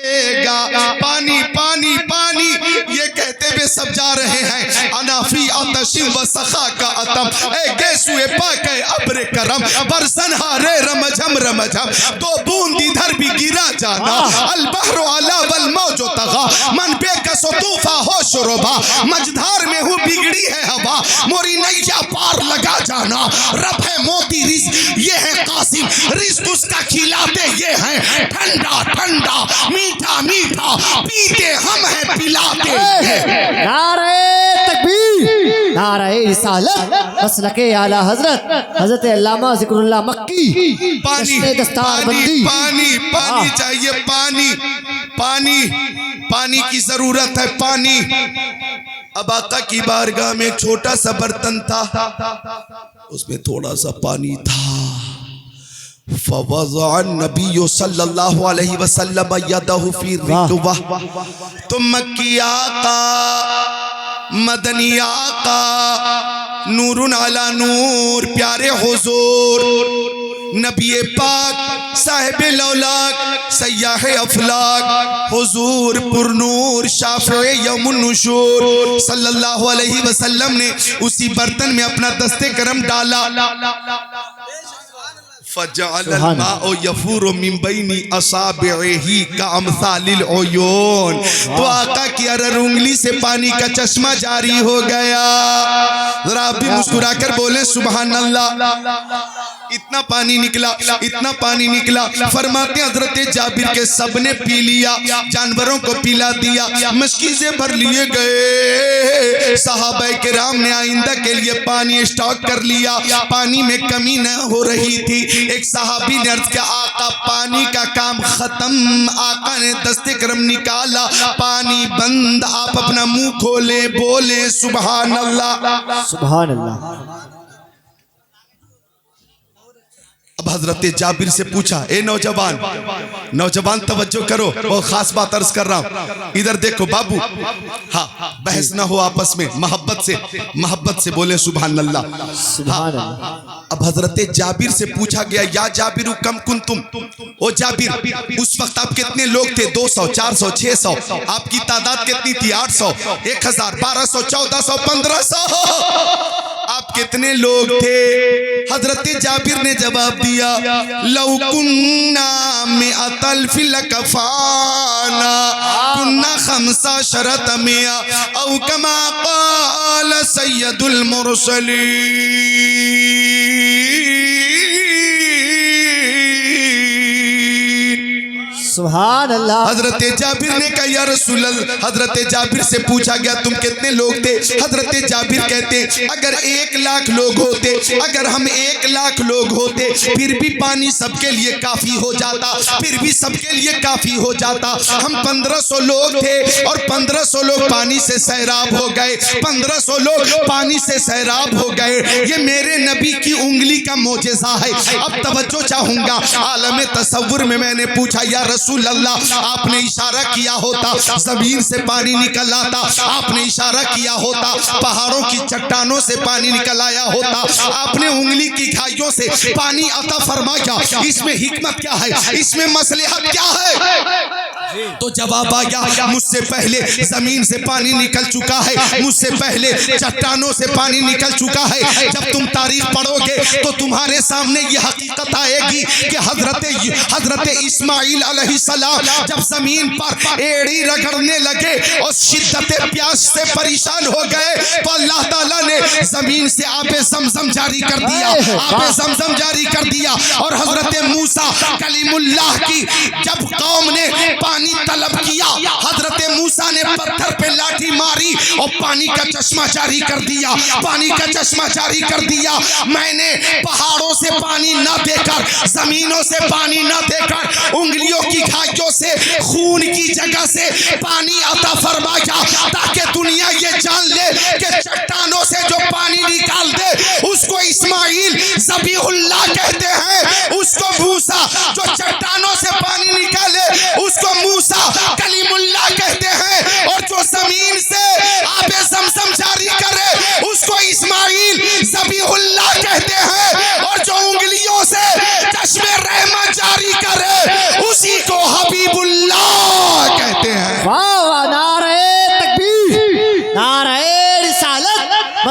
पानी पानी पानी ये कहते हुए सब जा रहे हैं। अनाफी अतशिम व सखा का अतम, ए गेसुए पाक अब्र करम, बरसन हारे रमझम रमझम, दो बूंद इधर भी गिरा जाना, अल बहरो अला वल मौजो तगा, मन बेकसो तूफा हो शुरुबा, मझधार में हूँ बिगड़ी है हवा, मोरी नैया पार लगा जाना, रब है मोती रिज़्क़ ये है कासिम, रिज़्क़ उसका खिलाते ये हैं ठंडा ठंडा मीठा मीठा, पीते हम हैं पिलाते। नारे तकबीर, नारे रिसालत, मसलके आला हजरत हजरत अल्लामा ज़िक्रुल्लाह मक्की। पानी पानी पानी पानी चाहिए, पानी पानी पानी की जरूरत है, पानी। अब आका की बारगाह में एक छोटा सा बर्तन था, उसमें थोड़ा सा पानी था। फवज़अन नबी सल्लल्लाहु अलैहि वसल्लम यदहु फी रितवा, तो मक्की आका मदनी आका नूरुन अला नूर प्यारे हुजूर नबी पाक साहिब लौलाक सय्याह अफलाक हुजूर पुरनूर शाफ़े यौमुन नुशूर सल्लल्लाहु अलैहि वसल्लम ने उसी बर्तन में अपना दस्ते करम डाला। फजअल माओ यफूरु मिन बैनी असाबिही कअमसालिल उयून, तो आका की अरर उंगली से पानी का चश्मा जारी हो गया। जरा आप भी मुस्कुराकर बोले सुभान अल्लाह। इतना पानी निकला, इतना पानी निकला, फरमाते हजरत जाबिर के सबने पी लिया, जानवरों को पिला दिया, मशकीज़ें भर लिए गए। सहाबा किराम ने आइंदा के लिए पानी स्टॉक कर लिया, पानी में कमी न हो रही थी। एक सहाबी ने अर्ज किया आका पानी का काम खत्म। आका ने दस्ते करम निकाला, पानी बंद, आप अपना मुंह खोले, बोले सुभान अल्लाह सुभान अल्लाह। अब हजरत जाबिर से पूछा, ए नौजवान, नौजवान तवज्जो करो, बहुत खास बात अर्ज कर रहा हूं, इधर देखो बाबू। हाँ, बहस ना हो आपस में, मोहब्बत से बोले सुभान अल्लाह सुभान अल्लाह। अब हजरत जाबिर से पूछा गया, या जाबिर कम कुन तुम, ओ जाबिर उस वक्त आप कितने लोग थे? 200, 400, 600, आपकी तादाद कितनी थी? 800, 1000, 1200, 1400, 1500, आप कितने लोग थे? हजरत जाबिर ने जवाब दिया, लौ कुन्ना मिअतल फिल कफाना कुन्ना खमसा शरत मिया औ कमा क़ाल सय्यदुल मुरसलीन। सुभान अल्लाह। हजरत जाबिर ने कहा या रसूल अल्लाह, हजरत जाबिर से पूछा गया तुम कितने लोग थे? हजरत जाबिर कहते अगर 1 लाख लोग होते, अगर हम 1 लाख लोग होते फिर भी पानी सबके लिए काफी हो जाता, फिर भी सबके लिए काफी हो जाता। हम 1500 लोग थे और 1500 लोग पानी से सैराब हो गए, 1500 लोग पानी से सैराब हो गए। ये मेरे नबी की उंगली का मोजेज़ा है। अब तवज्जो चाहूंगा, आलम तसव्वुर में मैंने पूछा या रसूल अल्लाह, आपने इशारा किया होता जमीन से पानी निकल आता, आपने इशारा किया होता पहाड़ों की चट्टानों से पानी निकल आया होता, आपने उंगली की खाइयों से पानी अता फरमाया, इसमें हिकमत क्या है, इसमें मसलहत क्या है? तो जवाब आया, मुझसे पहले जमीन से पानी निकल चुका है, मुझसे पहले चट्टानों से पानी निकल चुका है। जब तुम तारीख पढ़ोगे तो तुम्हारे सामने यह हकीकत आएगी कि हजरत इस्माइल अलैहिस्सलाम जब जमीन पर एड़ी रगड़ने लगे और शिद्दत प्यास से परेशान हो गए तो अल्लाह ताला ने जमीन से आबे ज़मज़म जारी कर दिया, आबे ज़मज़म जारी कर दिया। और हजरत मूसा कलीमुल्लाह की जब कौम ने पानी तलब किया, हजरत मूसा ने पत्थर पे लाठी मारी और पानी का चश्मा जारी कर दिया, पानी का चश्मा जारी कर दिया। मैंने पहाड़ों से पानी न देकर, जमीनों से पानी न देकर, उंगलियों की खाइयों से, खून की जगह से पानी अता फरमाया, ताकि दुनिया ये जान ले कि चट्टानों से जो पानी निकाल दे उसको इस्माइल ज़बीहुल्लाह कहते हैं, उसको मूसा जो चट्टानों से पानी निकाले उसको मूसा कलीमुल्लाह कहते हैं, और जो जमीन से आबे ज़मज़म जारी करे उसको इस्माइल ज़बीहुल्लाह कहते हैं, और जो उंगलियों से चश्मे रहमत जारी करे उसी को हबीबुल्लाह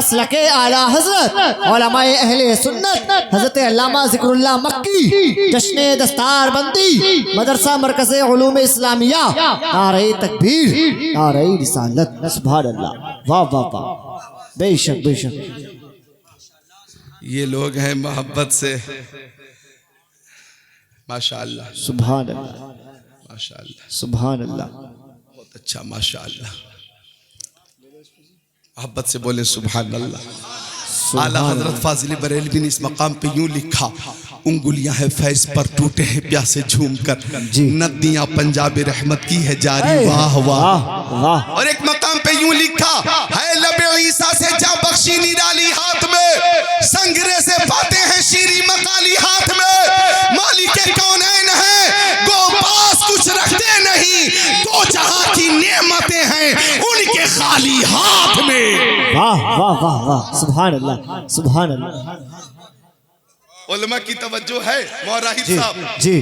मसलके आला हजरत उलमाए अहले सुन्नत हजरत अल्लामा ज़िक्रुल्लाह मक्की जश्न दस्तार बंदी मदरसा मरकज़ उलूम इस्लामिया नारे तकबीर नारे रिसालत सुभान अल्लाह वाह वाह वाह बेशक बेशक। ये लोग हैं मोहब्बत से माशाअल्लाह सुभान अल्लाह माशाअल्लाह सुभान अल्लाह बहुत अच्छा माशाअल्लाह। मोहब्बत से बोले सुभान अल्लाह। आला हजरत फाजिल बरेलवी ने इस मकाम पे यूं लिखा, उंगलियां है फैज पर टूटे हैं प्यासे झूम कर, नदियां पंजाब रहमत की है जारी वाह वाह वाह। और एक मकाम पे यूं लिखा है, लबे ईसा से जा बख्शी निराली हाथ में, संगरे से पाते हैं शीरी मकाली हाथ में, मालिक कौनैन है गो पास कुछ रखते नहीं, दो जहां की नेमतें हैं उनके खाली हाथ में। वाह वाह वाह वाह सुभान अल्लाह सुभान अल्लाह। उलमा की तवज्जो है मौराहिद साहब जी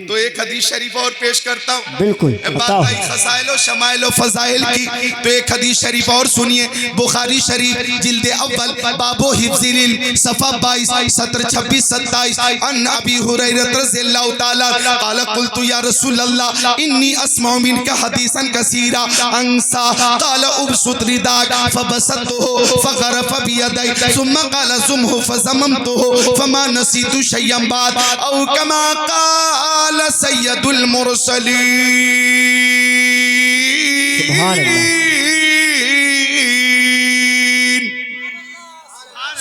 तो एक हदीस शरीफ और पेश करता हूँ। बिल्कुल बताओ। खसाइल शमाइल फजाइल की तो एक हदीस शरीफ और सुनिए। बुखारी शरीफ जिल्द अव्वल बाबो हिफ्ज़िल इल्म सफ़ा 22 17 26 27 अन अबी हुरैरा रज़ियल्लाहु ताला क़ाल क़ुल्तु या रसूलल्लाह इन्नी अस्मउ मिनका हदीसन कसीरा अंसा क़ाल उबसुत रिदाक फबसतहु फग़रफ़ बियदै सुम्मा क़ाल ज़ुमहु फज़ममतहु फमा नसीतु शय्यन बाद औ कमा क़ाल सय्यदुल मुरसलीन।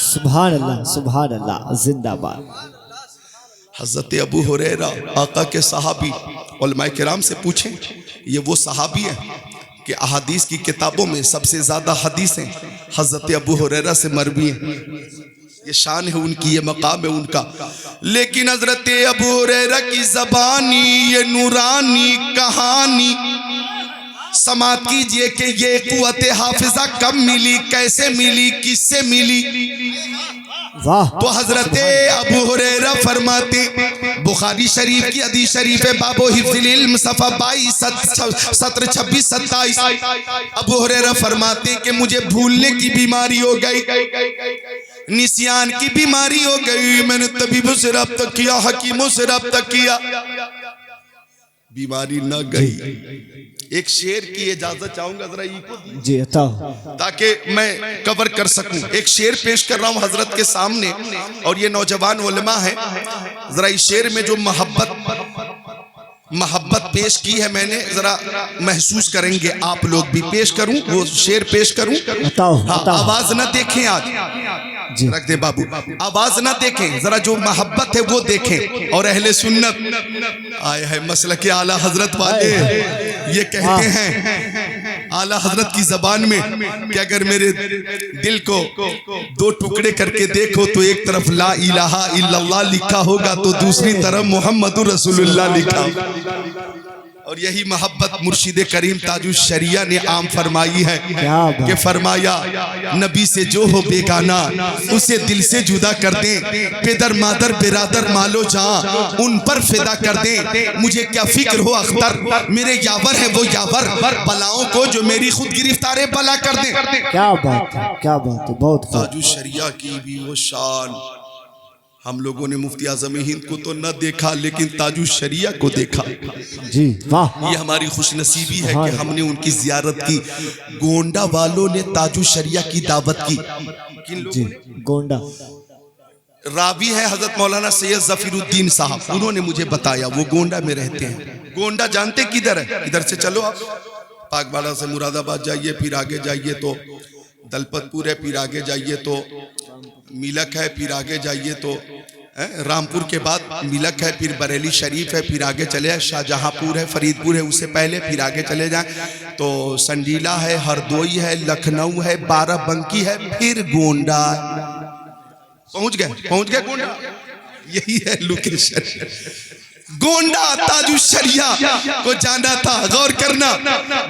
सुभान अल्लाह सुभान अल्लाह जिंदाबाद। हज़रत अबू हुरैरा आका के सहाबी उलमाए किराम से पूछें, ये वो सहाबी है कि अहादीस की किताबों में सबसे ज़्यादा हदीसें हज़रत अबू हुरैरा से मरवी हैं। ये शान है उनकी, ये मकाम है उनका। लेकिन हज़रत अबू हुरैरा की ज़बानी ये नूरानी कहानी समात कीजिए कि ये कुव्वत हाफिजा कब मिली, कैसे मिली, किससे मिली। वाह। तो हजरत अबू हुरैरा फरमाते, बुखारी शरीफ की हदीस शरीफ है बाबो हिफ्ज़िल इल्म सफ़ा 22 17 26 27 अबू हुरैरा फरमाते कि मुझे भूलने की बीमारी हो गई, निसियान की बीमारी हो गई। मैंने तबीबों से रब्ता किया, हकीमों से रब्ता किया, बीमारी न गई। एक शेर की इजाजत चाहूंगा जरा जी ताकि मैं कवर कर सकूं। एक शेर पेश कर रहा हूं हजरत के सामने और ये नौजवान उलमा है। जरा इस शेर में जो मोहब्बत पेश की है मैंने, जरा महसूस करेंगे आप लोग भी। पेश करूं वो शेर पेश करूं। आवाज ना देखें आज, रख दे बाबू, आवाज ना देखें, जरा जो मोहब्बत है वो देखें। और अहले सुन्नत आए है मसलक के आला हजरत वाले ये कहते हैं आला हजरत की जबान में कि अगर मेरे दिल को दो टुकड़े करके देखो तो एक तरफ ला इलाहा इल्लल्लाह लिखा होगा तो दूसरी तरफ मोहम्मदुर रसूलुल्लाह लिखा होगा। और यही मोहब्बत मुर्शिद करीम ताजुश शरिया ने आम फरमाई है कि फरमाया नबी से जो हो बेगाना उसे दिल से जुदा कर दे, पेदर मादर बिरादर मालो जहां उन पर फिदा कर दे। मुझे क्या फिक्र हो अख्तर, मेरे यावर है वो यावर, बलाओं को जो मेरी खुद गिरफ्तारे बला कर दे। क्या बात है, क्या बात है, बहुत ताजुश शरिया की भी वो शान। हम लोगों ने मुफ्ती आज़म हिंद को तो न देखा लेकिन ताजुश शरिया को देखा। जी वाह। ये हमारी खुशनसीबी है कि हमने उनकी जियारत की। गोंडा वालों ने ताजुश शरिया की दावत की। किन लोगों ने? गोंडा रावी है हजरत मौलाना सैयद जफीरुद्दीन साहब, उन्होंने मुझे बताया वो गोंडा में रहते हैं। गोंडा जानते किधर है? इधर से चलो आप पाकबाड़ा से मुरादाबाद जाइए, फिर आगे जाइए तो दलपतपुर है, फिर आगे जाइए तो मिलक है, फिर आगे जाइए तो रामपुर के बाद मिलक है, फिर बरेली शरीफ है, फिर आगे चले जाए शाहजहांपुर है, फरीदपुर है, उससे पहले फिर आगे चले जाए तो संडीला है, हरदोई है, लखनऊ है, बाराबंकी है, फिर गोंडा। पहुंच गए गोंडा। यही है लोकेशन। गोंडा ताजुश शरिया को जाना था, गौर करना।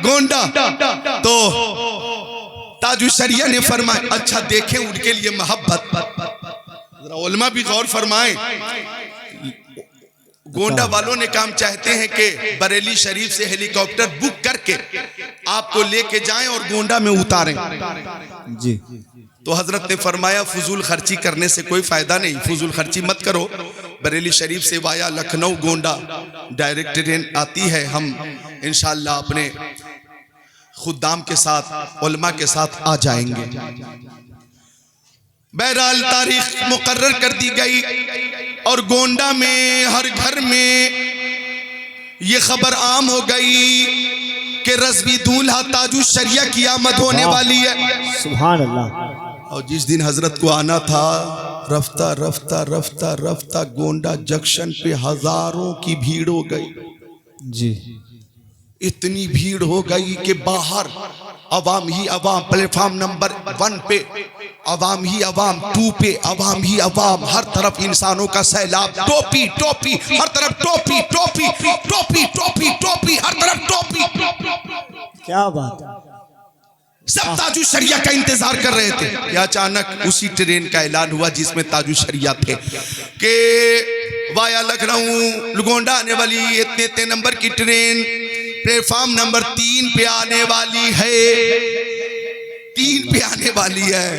गोंडा तो ताजुश शरिया ने फरमाया अच्छा देखें उनके लिए मोहब्बत। उलमा भी गौर फरमाएं। गोंडा वालों ने काम चाहते हैं कि बरेली शरीफ से हेलीकॉप्टर बुक करके आपको लेके जाएं और गोंडा में उतारें। जी तो हजरत ने फरमाया फजूल खर्ची करने से कोई फायदा नहीं, फजूल खर्ची मत करो। बरेली शरीफ से via Lucknow Gonda direct train आती है। हम इंशाअल्लाह अपने खुद्दाम के साथ, उलमा के साथ आ जाएंगे। बहरहाल तारीख मुकर्रर कर दी गई और गोंडा में हर घर में ये खबर आम हो गई कि रज़वी दूल्हा ताजु शरिया की आमद होने वाली है। सुभान अल्लाह। और जिस दिन हजरत को आना था, रफ्ता रफ्ता रफ्ता रफ्ता गोंडा जंक्शन पे हजारों की भीड़ हो गई जी। इतनी भीड़ हो गई कि बाहर अवाम ही अवाम, प्लेटफॉर्म नंबर 1 पे अवाम ही अवाम, 2 पे अवाम ही अवाम, हर तरफ इंसानों का सैलाब। टोपी टोपी हर तरफ, टोपी टोपी टोपी टोपी टोपी हर तरफ टोपी। क्या बात है। सब ताजु शरिया का इंतजार कर रहे थे कि अचानक उसी ट्रेन का ऐलान हुआ जिसमें ताजु शरिया थे कि वाया लखनऊ गोंडा आने वाली इतने नंबर की ट्रेन प्लेटफॉर्म नंबर 3 पे आने वाली है, 3 पे आने वाली है।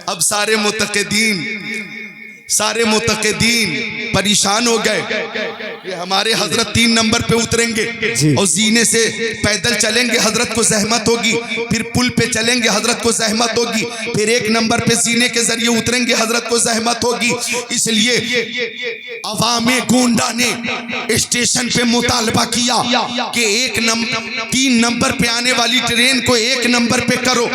अब सारे मुतक़िदीन परेशान हो गए कि हमारे हजरत 3 नंबर पे उतरेंगे और जीने से पैदल चलेंगे, हजरत को जहमत होगी, फिर पुल पे चलेंगे, हजरत को जहमत होगी, फिर 1 नंबर पे जीने के जरिए उतरेंगे, हजरत को जहमत होगी। इसलिए अवामे गोंडा ने स्टेशन पे मुतालबा किया कि 3 नंबर पे आने वाली ट्रेन को 1 नंबर पे करो,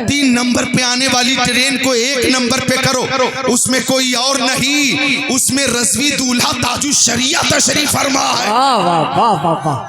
3 नंबर पे आने वाली ट्रेन को 1 नंबर पे करो। उसमें कोई और नहीं, उसमें रज़वी दूल्हा ताजु शरिया तशरीफ फरमा है।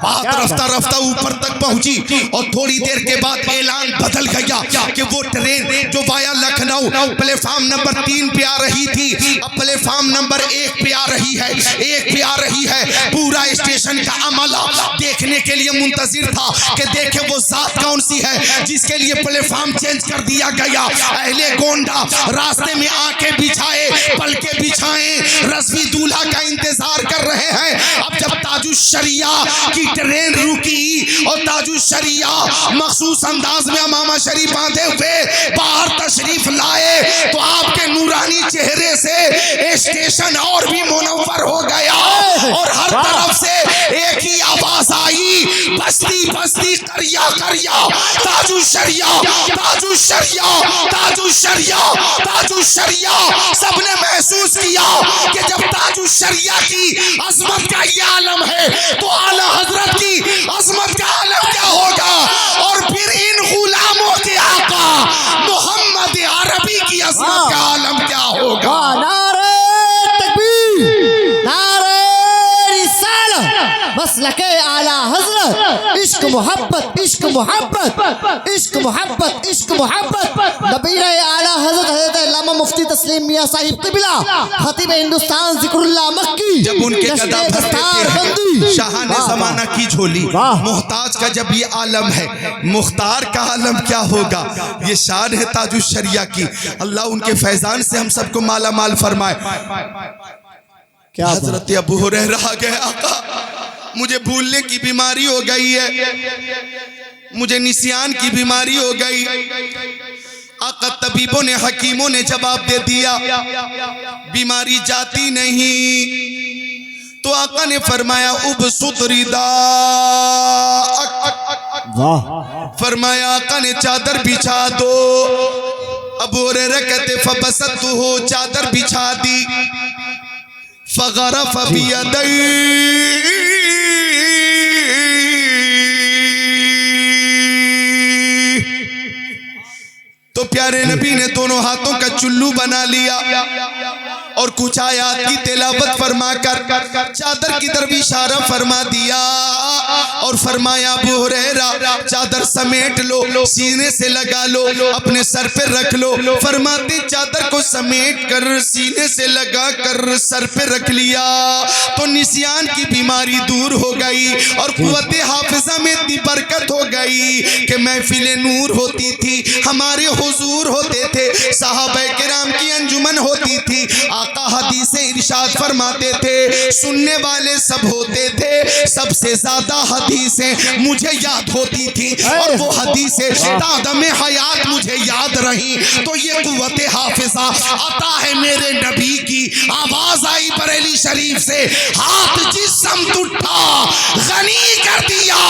बात रफ्ता रफ्ता ऊपर तक पहुंची और थोड़ी देर के बाद ऐलान बदल गया कि वो ट्रेन जो वाया लखनऊ प्लेटफॉर्म नंबर 3 पे आ रही थी, अब प्लेटफॉर्म नंबर 1 पे आ रही है, 1 पे आ रही है। पूरा स्टेशन का अमला देखने के लिए मुंतजिर था कि देखे वो जात कौन सी है जिसके लिए प्लेटफॉर्म चेंज कर दिया गया। अहले गोंडा रास्ते में आंखें बिछाए, पलके बिछाए, रज़वी दूल्हा का इंतजार कर रहे हैं। अब जब ताजु शरिया की ट्रेन रुकी और ताजु शरिया मखसूस अंदाज में अमामा शरीफ बांधे हुए बाहर तशरीफ लाए तो आपके नूरानी चेहरे से स्टेशन और भी मुनव्वर हो गया और हर तरफ से एक ही आवाज आई, बस्ती बस्ती करिया करिया, ताजु शरिया ताजु शरिया ताजु शरिया ताजु शरिया। सबने महसूस किया कि जब ताजु शरिया की अजमत का ये आलम है तो आला हजरत की अजमत का आलम क्या होगा, और फिर इन गुलामों के आका मोहम्मद अरबी की अजमत का आलम क्या होगा। नारे तकबीर, नारे रिसालत, मसलके आला हजरत, इश्क मोहब्बत इश्क मोहब्बत इश्क मोहब्बत इश्क मोहब्बत। नबीर आला हजरत हजरत अल्लामा मुफ्ती तस्लीम मियां साहिब क़िबला खतीब हिंदुस्तान ज़िक्रुल्लाह मक्की जब उनके कदम दस्तारबंदी शाहाने ज़माना की झोली, मुहताज का जब ये आलम है, मुख्तार का आलम क्या होगा। ये शान है ताजु शरिया की। अल्लाह उनके फैजान से हम सबको माला माल फरमाए। क्या हजरत अबू हुरैरा आ गए, आका मुझे भूलने की बीमारी हो गई है, मुझे निसियान की बीमारी हो गई। आका तबीबों ने हकीमों ने जवाब दे दिया बीमारी जाती नहीं। तो आका ने फरमाया उब सुतरीदा, फरमाया आका ने चादर बिछा दो। अबू हुरैरा कहते फबसत हो, चादर बिछा दी। फगरफ बियदै, तो प्यारे नबी ने दोनों हाथों का चुल्लू बना लिया और कुछ आयात की तिलावत फरमाकर चादर की तरफ इशारा फरमा दिया और फरमाया अबू हुरैरा चादर समेट लो, सीने से लगा लो, अपने सर पे रख लो। फरमाते चादर को समेट कर सीने से लगा कर सर पे रख लिया तो निसियान की बीमारी दूर हो गई और कुव्वत हाफिजा में इतनी बरकत हो गई कि महफिल नूर होती थी, हमारे हुजूर होते थे, सहाबा किराम की अंजुमन होती थी। आका हदीसें इरशाद फरमाते थे, सुनने वाले सब होते थे, सबसे ज्यादा हदीसें मुझे याद होती थी और वो हदीसें तादम हयात मुझे याद रही। तो ये कुव्वत हाफिजा अता है मेरे नबी की। आवाज आई बरेली शरीफ से, हाथ जिस समत उठा गनी कर दिया,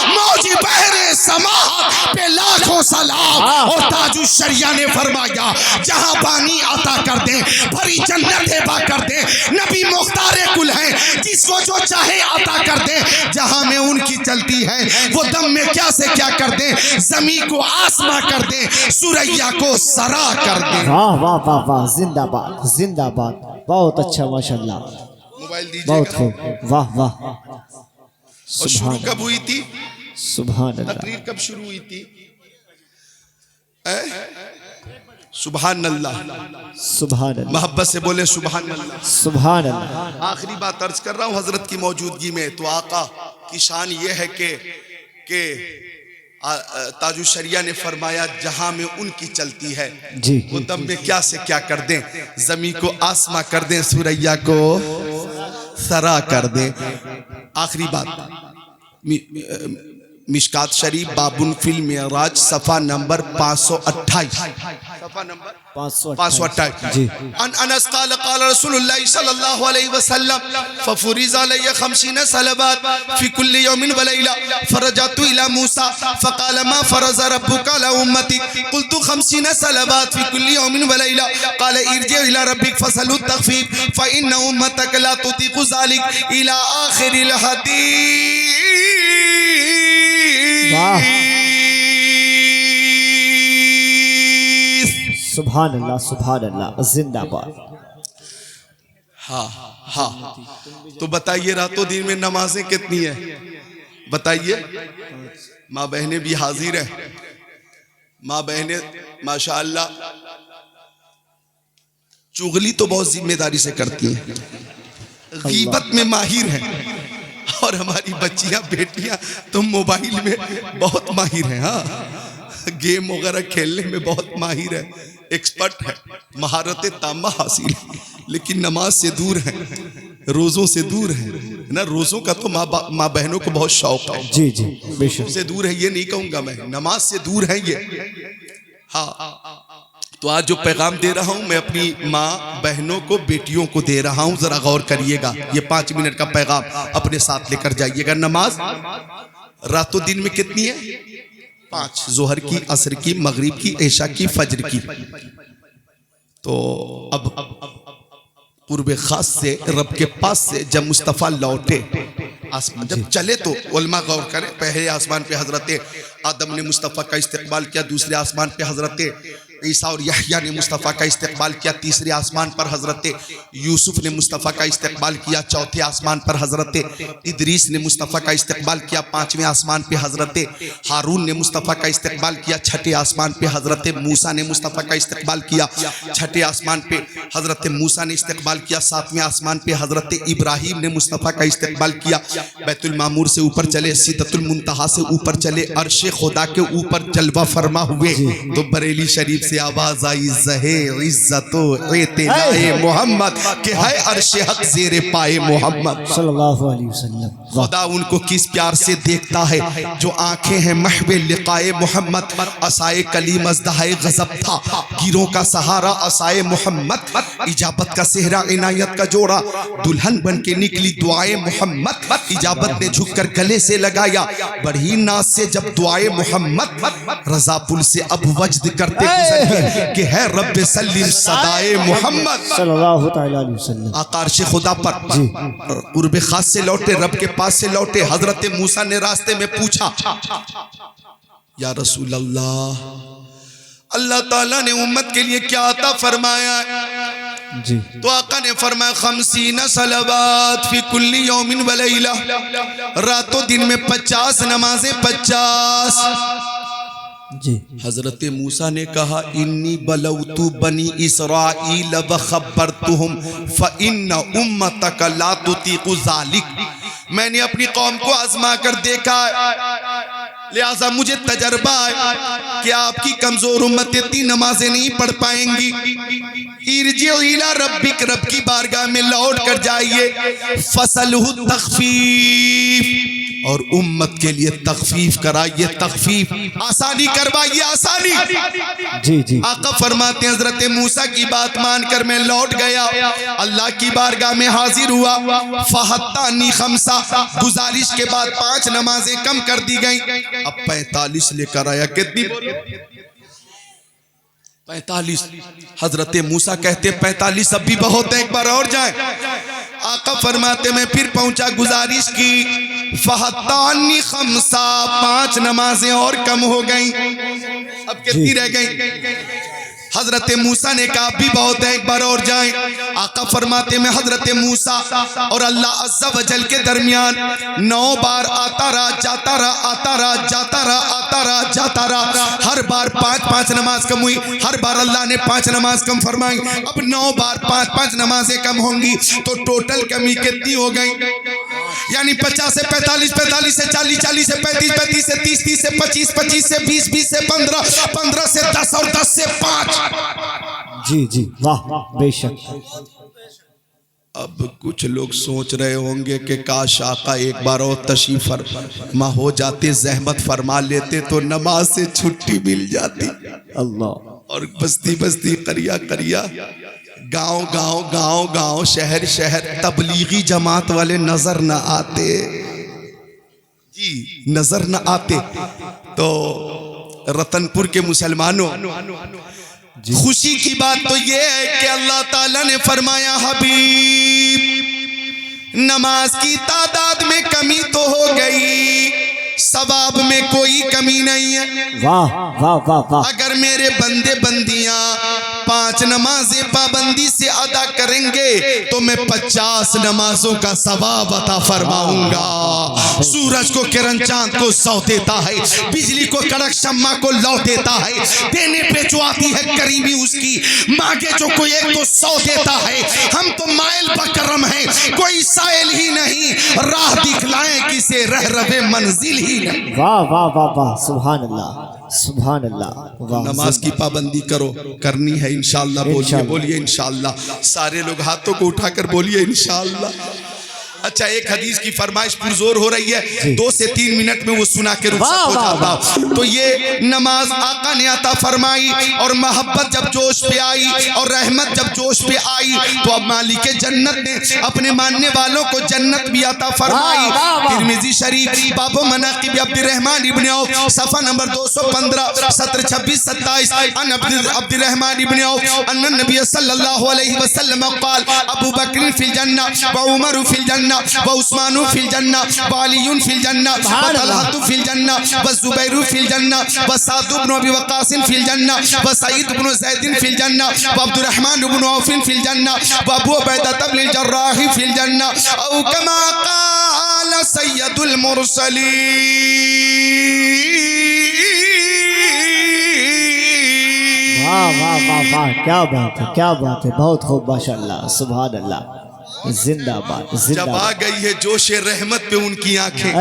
मौज बहरे समाहत पे लाखों सलाम। और ताजुश शरिया ने फरमाया, जहां पानी अता कर दे, भरी जन्नत हिबा कर दे, नबी मुख्तारे कुल है, जिसको जो चाहे अता कर दे। जहां में उनकी चलती है वो दम में क्या से क्या कर दे, जमीन को आसमां कर दे, सुरैया को सरा कर दे। वाह वाह वाह वाह, जिंदाबाद जिंदाबाद, बहुत अच्छा माशाल्लाह, मोबाइल बहुत दीजिएगा। खूब, वाह वाह। और शुरू कब हुई थी? सुभान अल्लाह, तकरीर कब शुरू हुई थी? सुभान अल्लाह, सुभान अल्लाह, मोहब्बत से बोले सुभान अल्लाह। सुभान अल्लाह। आखिरी बात अर्ज कर रहा हूँ हजरत की मौजूदगी में। तो आका की शान ये है कि ताजुश शरिया ने फरमाया, जहां में उनकी चलती है जी वो दम में क्या से क्या कर दें, जमी को आसमां कर दें, सुरैया को सरा कर दें। आखिरी बात, मिशकात शरीफ बाबुन फिल मेराज सफा नंबर 528, सफा नंबर 528 जी। अनस क़ाल क़ाल रसूलुल्लाह सल्लल्लाहु अलैहि वसल्लम फफुरिज़ अलैहि 50 सलवात फी कुल्ली यौमिन व लैला फरजतु इला मूसा फ़क़ाल मा फ़रज़ रब्बुका अला उम्मतिक क़ुल्तु 50 सलवात फी कुल्ली यौमिन व लैला क़ाल इरजि इला रब्बिक फसलु तख़फ़ीफ़ फ़इन्न उम्मतक ला तुतीक़ु ज़ालिक इला आखिरिल हदीस। वाह, सुभान अल्लाह, सुभान अल्लाह, जिंदाबाद। हाँ हाँ, तो बताइए रातों दिन में नमाजें कितनी है? बताइए। माँ बहनें भी हाजिर हैं। माँ बहनें माशाअल्लाह चुगली तो बहुत जिम्मेदारी से करती हैं, गीबत में माहिर हैं, और हमारी बच्चियां बेटियां तो मोबाइल में बहुत माहिर हैं। हाँ, गेम वगैरह खेलने में बहुत माहिर है, एक्सपर्ट है, महारत तामा हासिल है, लेकिन नमाज से दूर है, रोज़ों से दूर है ना। रोज़ों का तो माँ बहनों को बहुत शौक है। जी जी, बेशक से दूर है ये नहीं कहूँगा मैं, नमाज से दूर है ये। हाँ, तो आज जो पैगाम दे रहा हूँ मैं अपनी माँ बहनों को, बेटियों को दे रहा हूँ, जरा गौर करिएगा। ये 5 मिनट का पैगाम अपने साथ लेकर जाइएगा। नमाज रातों दिन में कितनी है? 5, जोहर की, असर की, मगरिब की, ऐशा की, फजर की। तो अब कुर्बे खास से रब के पास से जब मुस्तफ़ा लौटे आसमान, जब चले तो उलमा गौर करें, पहले आसमान पे हजरत आदम ने मुस्तफ़ा का इस्तेक़बाल किया, दूसरे आसमान पे हजरत ईसा और यहया ने मुस्तफ़ा का इस्तेक़बाल किया, तीसरे आसमान पर हजरत यूसुफ ने मुस्तफ़ा का इस्तेक़बाल किया, चौथे आसमान पर हजरत इदरीस ने मुस्तफ़ा का इस्तेक़बाल किया, 5वें आसमान पे हजरत हारून ने मुस्तफ़ा का इस्तेक़बाल किया, 6ठे आसमान पे हजरत मूसा ने मुस्तफ़ा का इस्तेक़बाल किया, 6ठे आसमान पे हजरत मूसा ने इस्तेक़बाल किया, 7वें आसमान पे हजरत इब्राहीम ने मुस्तफ़ा का इस्तेक़बाल किया, बैतुल मामूर से ऊपर चले, सिदरतुल मुंतहा से ऊपर चले, अर्शे खुदा के ऊपर जलवा फरमा हुए। तो बरेली शरीफ से आवाज आई, ज़हे इज्जतो एतनाए मोहम्मद के है अर्शे हक ज़ेरे पाए मोहम्मद सल्लल्लाहु अलैहि वसल्लम। खुदा उनको किस प्यार से देखता है, जो आंखें हैं महवे लिकाए मोहम्मद, असाए कली मज़दाए गज़ब था, गिरों का सहारा असाए मोहम्मद, इजाबत का सेहरा इनायत का जोड़ा, दुल्हन बन के निकली दुआए मोहम्मद, इजाबत ने झुककर गले से लगाया, बढ़ी नाज से जब दुआए मोहम्मद, रजा पुल से अब वज्द करते कि है रब्बे सल्लिम सदाए मोहम्मद सल्लल्लाहु ताला अलैहि वसल्लम। आका अर्शे खुदा पर कुर्बे खास से लौटे, रब के पास से लौटे। हजरत मूसा ने रास्ते में पूछा, या रसूल अल्लाह, अल्लाह ताला ने उम्मत के लिए क्या अता फरमाया जी? तो आका ने फरमाया 50 सलवात फी कुल्ली यौमिन व लैला, रातों दिन में 50 नमाजें, 50 जी। हजरत मूसा ने कहा, इन्नी बलौतु बनी इसराइल व खब्बरतुहुम फइन्न उम्मतक ला तुतीक़ु ज़ालिक, मैंने अपनी कौम को आजमा कर देखा लिहाजा मुझे तजर्बा है कि आपकी कमजोर उम्मत इतनी नमाजें नहीं पढ़ पाएंगी। इरजिउ इला रब्बिक, रब की बारगाह में लौट कर जाइए। फसलहु तखफीफ, और उम्मत के लिए तखफीफ कराइए, तखफीफ, आसानी करवाइए, आसानी। जी जी। आका फरमाते हैं हजरत मूसा की बात मानकर मैं लौट गया, अल्लाह की बारगाह में हाजिर हुआ। फहत्तानी खमसा, गुजारिश के बाद 5 नमाजें कम कर दी गई। अब 45 लेकर आया। कितनी? 45। हजरत मूसा कहते 45 अब भी बहुत है, एक बार और जाए। आका फरमाते मैं फिर पहुंचा, गुजारिश की। फहत्तानी खमसा, 5 नमाजें और कम हो गई। अब कितनी रह गई? हजरत मूसा ने कहा भी बहुत है, एक बार और जाएं। आका फरमाते में हजरत मूसा और अल्लाह अज़्ज़ा वजल के दरमियान 9 बार आता रहा, जाता रहा, आता रहा, जाता रहा, आता रहा, जाता रहा। हर बार 5-5 नमाज कम हुई, हर बार अल्लाह ने 5 नमाज कम फरमाई। अब 9 बार 5-5 नमाजें कम होंगी तो टोटल कमी कितनी हो गई? यानी 50 से 45, 45 से 40, 40 से 35, 35 से 30, 30 से 25, 25 से 20, 20 से 15, 15 से 10 और 10 से 5। जी जी, वाह बेशक। अब कुछ लोग सोच रहे होंगे कि काश आका एक बार और तशरीफ फरमा हो जाते, जहमत फरमा लेते तो नमाज से छुट्टी मिल जाती। अल्लाह। और बस्ती बस्ती, करिया करिया, गांव गांव, गांव गांव, शहर शहर तबलीगी जमात वाले नजर न आते जी, नजर न आते। तो रतनपुर के मुसलमानों, खुशी की बात तो ये है कि अल्लाह ताला ने फरमाया हबीब, नमाज की तादाद में कमी तो हो गई, सवाब में कोई कमी नहीं है। वाह वाह वाह वाह। अगर मेरे बंदे बंदियां 5 नमाजें पाबंदी से अदा करेंगे तो मैं 50 नमाजों का सवाब अता फरमाऊंगा। सूरज को किरण चांद को सौ देता है, बिजली को कड़क शम्मा को लौ देता है, देने पे जो आती है करीबी उसकी, मांगे जो कोई एक तो 100 देता है। हम तो माइल बकरम हैं, कोई साइल ही नहीं, राह दिखलाएं किसे रह रहे मंजिल ही नहीं। वाह वाह वाह वाह, सुभान अल्लाह, सुभान अल्लाह। वाह। नमाज की पाबंदी करो, करनी है इंशाअल्लाह। बोलिए बोलिए इंशाअल्लाह। सारे लोग हाथों को उठाकर बोलिए इंशाअल्लाह। अच्छा, एक हदीस की फरमाइश पुरजोर हो रही है, 2 से 3 मिनट में वो सुना के रुखसत हो जाता हूं। तो ये नमाज आका ने अता फरमाई, और मोहब्बत जब जोश पे आई और रहमत जब जोश पे आई तो अब मालिक जन्नत ने अपने मानने वालों को जन्नत भी अता फरमाई। तिरमिजी शरीफ बाबो मनाकिब अब्दुर्रहमान इब्न औफ, सफा नंबर 215, सत्र 26 27। अन अब्दुर्रहमान इब्न औफ अन्न नबी सल्लल्लाहु अलैहि वसल्लम क़ाल अबू बकर फिल जन्नह व उमर फिल जन्नह व उस्मान फिल जन्नह व अली फिल जन्नह व तलहा फिल जन्नह व जुबैर फिल जन्नह व साद इब्न अबी वक्कास फिल जन्नह व सईद इब्न ज़ैद फिल जन्नह व अब्दुर्रहमान इब्न औफ फिल जन्नह व अबू उबैदा इब्न जर्राह फिल जन्नह औ कमा क़ाल सय्यदुल मुरसलीन। वाह वाह वाह वाह, क्या बात है, क्या बात है, बहुत खूब, माशाअल्लाह, सुभान अल्लाह, जिंदाबाद जब जिंदाबाद। आ गई है जोश रहमत पे उनकी आंखें,